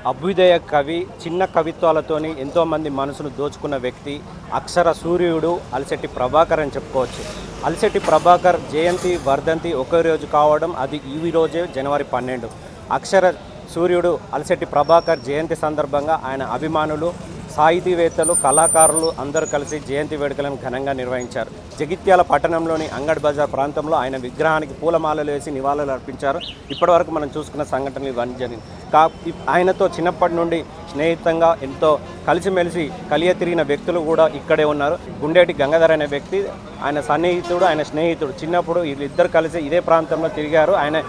అభ్యుదయ కవి, చిన్న కవిత్వాలతోని ఎంతోమంది మనసును దోచుకున్న వ్యక్తి, అక్షర సూర్యుడు అలిశెట్టి ప్రభాకర్ అని చెప్పుకోవచ్చు. అలిశెట్టి ప్రభాకర్ జయంతి వర్ధంతి ఒకే రోజు కావడం, అది ఈ రోజే జనవరి 12. అక్షర సూర్యుడు అలిశెట్టి ప్రభాకర్ జయంతి సందర్భంగా ఆయన అభిమానులు, సాహితీవేత్తలు, కళాకారులు అందరూ కలిసి జయంతి వేడుకలను ఘనంగా నిర్వహించారు. జగిత్యాల పట్టణంలోని అంగడ్ బజార్ ప్రాంతంలో ఆయన విగ్రహానికి పూలమాలలు వేసి నివాళులు అర్పించారు. ఇప్పటివరకు మనం చూసుకున్న సంఘటనలు ఇవన్నీ జరిగింది. ఆయనతో చిన్నప్పటి నుండి స్నేహితంగా ఎంతో కలిసిమెలిసి కలియ తిరిగిన వ్యక్తులు కూడా ఇక్కడే ఉన్నారు. గుండేటి గంగాధర్ అనే వ్యక్తి ఆయన సన్నిహితుడు, ఆయన స్నేహితుడు. చిన్నప్పుడు వీళ్ళిద్దరు కలిసి ఇదే ప్రాంతంలో తిరిగారు. ఆయన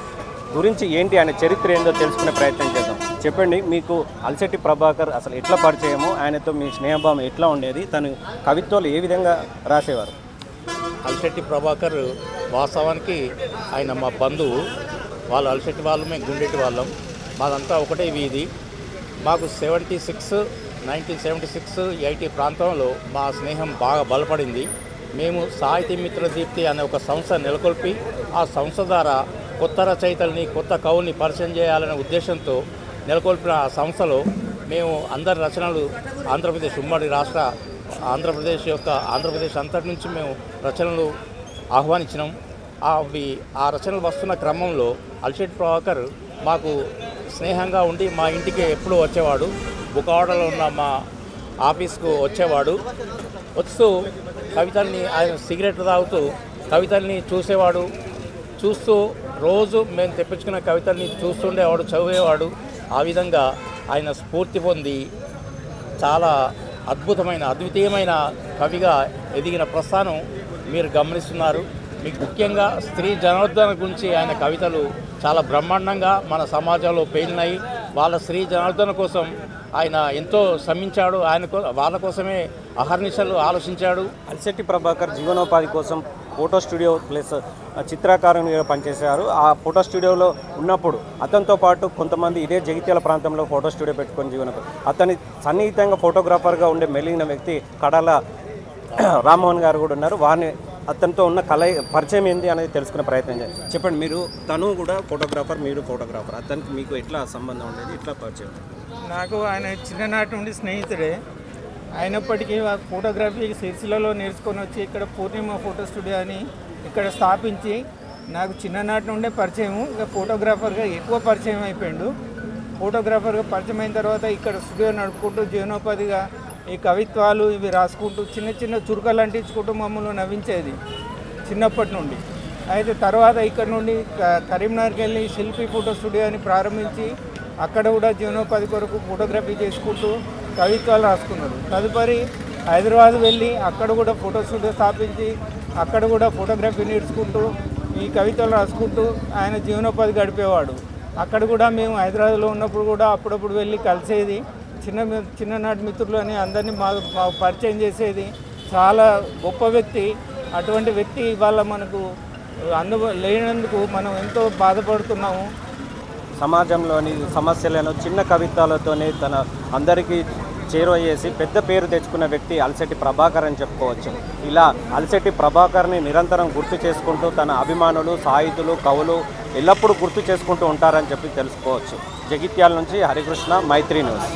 గురించి ఏంటి, ఆయన చరిత్ర ఏందో తెలుసుకునే ప్రయత్నం చేద్దాం. చెప్పండి, మీకు అలిశెట్టి ప్రభాకర్ అసలు ఎట్లా పరిచయము, ఆయనతో మీ స్నేహభావం ఎట్లా ఉండేది, తను కవిత్వాలు ఏ విధంగా రాసేవారు? అలిశెట్టి ప్రభాకర్ వాస్తవానికి ఆయన మా బంధువు. వాళ్ళు అలిశెట్టి వాళ్ళు, మేము గుండెట్టి వాళ్ళం. మాదంతా ఒకటే వీధి. మాకు 1976, 80 ప్రాంతంలో మా స్నేహం బాగా బలపడింది. మేము సాహితీ మిత్ర దీప్తి అనే ఒక సంస్థ నెలకొల్పి, ఆ సంస్థ ద్వారా కొత్త రచయితల్ని, కొత్త కవుల్ని పరిచయం చేయాలనే ఉద్దేశంతో నెలకొల్పిన ఆ సంస్థలో మేము అందరి రచనలు ఆంధ్రప్రదేశ్ ఉమ్మడి రాష్ట్ర ఆంధ్రప్రదేశ్ అంతటి నుంచి మేము రచనలు ఆహ్వానించినాం. ఆ రచనలు వస్తున్న క్రమంలో అలిశెట్టి ప్రభాకర్ మాకు స్నేహంగా ఉండి మా ఇంటికి ఎప్పుడూ వచ్చేవాడు. బుకవాడలో ఉన్న మా ఆఫీస్కు వచ్చేవాడు. వస్తూ కవితల్ని, ఆయన సిగరెట్లు తాగుతూ కవితల్ని చూసేవాడు. చూస్తూ రోజు మేము తెప్పించుకున్న కవితల్ని చూస్తుండేవాడు, చదివేవాడు. ఆ విధంగా ఆయన స్ఫూర్తి పొంది చాలా అద్భుతమైన కవిగా ఎదిగిన ప్రస్థానం మీరు గమనిస్తున్నారు. మీకు ముఖ్యంగా స్త్రీ జనార్దన గురించి ఆయన కవితలు చాలా బ్రహ్మాండంగా మన సమాజంలో పేలినాయి. వాళ్ళ స్త్రీ జనార్దన కోసం ఆయన ఎంతో శ్రమించాడు. వాళ్ళ కోసమే అహర్నిశలు ఆలోచించాడు. అలిశెట్టి ప్రభాకర్ జీవనోపాధి కోసం ఫోటో స్టూడియో ప్లస్ చిత్రకారునిగా పనిచేశారు. ఆ ఫోటో స్టూడియోలో ఉన్నప్పుడు అతనితో పాటు కొంతమంది ఇదే జగిత్యాల ప్రాంతంలో ఫోటో స్టూడియో పెట్టుకొని జీవనోపాధి, అతని సన్నిహితంగా ఫోటోగ్రాఫర్గా ఉండే మెలిగిన వ్యక్తి కడాల రామ్మోహన్ గారు కూడా ఉన్నారు. వారిని అతనితో ఉన్న పరిచయం ఏంటి అనేది తెలుసుకునే ప్రయత్నం చేయండి. చెప్పండి, మీరు తను కూడా ఫోటోగ్రాఫర్, మీరు ఫోటోగ్రాఫర్, అతనికి మీకు ఎట్లా సంబంధం ఉండేది, ఎట్లా పరిచయం? నాకు ఆయన చిన్ననాటి నుండి స్నేహితుడే అయినప్పటికీ ఫోటోగ్రఫీ సిరిసిల్లలో నేర్చుకొని వచ్చి ఇక్కడ పూర్ణిమ ఫోటో స్టూడియో అని ఇక్కడ స్థాపించి నాకు చిన్ననాటి నుండే పరిచయం. ఇక ఫోటోగ్రాఫర్గా ఎక్కువ పరిచయం అయిపోయాడు. ఫోటోగ్రాఫర్గా పరిచయం అయిన తర్వాత ఇక్కడ స్టూడియో నడుపుకుంటూ జీవనోపాధిగా ఈ కవిత్వాలు ఇవి రాసుకుంటూ చిన్న చిన్న చురుకలు అంటించుకుంటూ మమ్మల్ని నవ్వించేది చిన్నప్పటి నుండి. అయితే తర్వాత ఇక్కడ నుండి కరీంనగర్కి వెళ్ళి శిల్పి ఫోటో స్టూడియో అని ప్రారంభించి అక్కడ కూడా జీవనోపాధి కొరకు ఫోటోగ్రఫీ చేసుకుంటూ కవిత్వాలు రాసుకున్నాడు. తదుపరి హైదరాబాద్ వెళ్ళి అక్కడ కూడా ఫోటో స్టూడియో స్థాపించి అక్కడ కూడా ఫోటోగ్రఫీ నేర్చుకుంటూ ఈ కవితలు రాసుకుంటూ ఆయన జీవనోపాధి గడిపేవాడు. అక్కడ కూడా మేము హైదరాబాద్లో ఉన్నప్పుడు కూడా అప్పుడప్పుడు వెళ్ళి కలిసేది. చిన్ననాటి మిత్రులు అని అందరినీ మా పరిచయం చేసేది. చాలా గొప్ప వ్యక్తి. అటువంటి వ్యక్తి ఇవాళ మనకు లేనందుకు మనం ఎంతో బాధపడుతున్నాము. సమాజంలోని సమస్యలను చిన్న కవిత్వాలతోనే తన అందరికీ చేరువ చేసి పెద్ద పేరు తెచ్చుకున్న వ్యక్తి అలిశెట్టి ప్రభాకర్ అని చెప్పుకోవచ్చు. ఇలా అలిశెట్టి ప్రభాకర్ని నిరంతరం గుర్తు చేసుకుంటూ తన అభిమానులు, సాహితులు, కవులు ఎల్లప్పుడూ గుర్తు చేసుకుంటూ ఉంటారని చెప్పి తెలుసుకోవచ్చు. జగిత్యాల నుంచి హరికృష్ణ, మైత్రి న్యూస్.